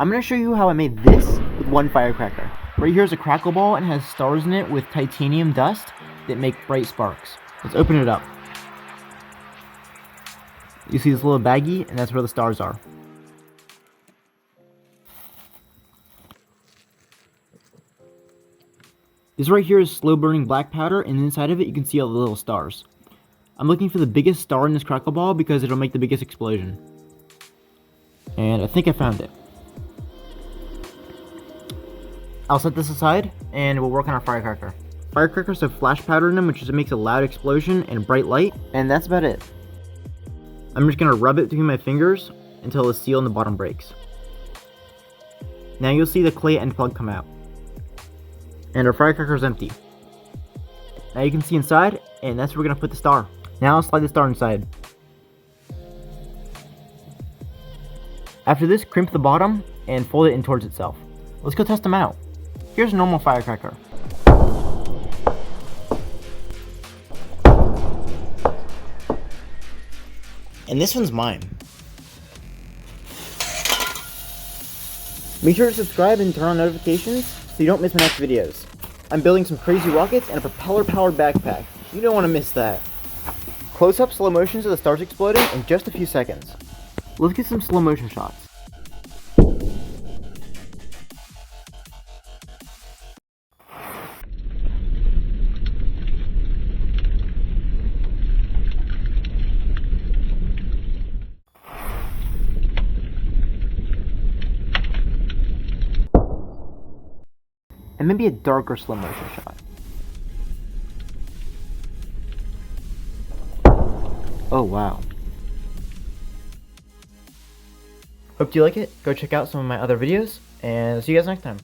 I'm going to show you how I made this with one firecracker. Right here is a crackle ball and has stars in it with titanium dust that make bright sparks. Let's open it up. You see this little baggie, and that's where the stars are. This right here is slow burning black powder, and inside of it you can see all the little stars. I'm looking for the biggest star in this crackle ball because it'll make the biggest explosion. And I think I found it. I'll set this aside and we'll work on our firecracker. Firecrackers have flash powder in them, which just makes a loud explosion and bright light, and that's about it. I'm just gonna rub it between my fingers until the seal in the bottom breaks. Now you'll see the clay end plug come out. And our firecracker is empty. Now you can see inside, and that's where we're gonna put the star. Now I'll slide the star inside. After this, crimp the bottom and fold it in towards itself. Let's go test them out. Here's a normal firecracker. And this one's mine. Make sure to subscribe and turn on notifications so you don't miss my next videos. I'm building some crazy rockets and a propeller-powered backpack. You don't want to miss that. Close-up slow motions of the stars exploding in just a few seconds. Let's get some slow motion shots. And maybe a darker slow motion shot. Oh wow. Hope you like it. Go check out some of my other videos, and see you guys next time.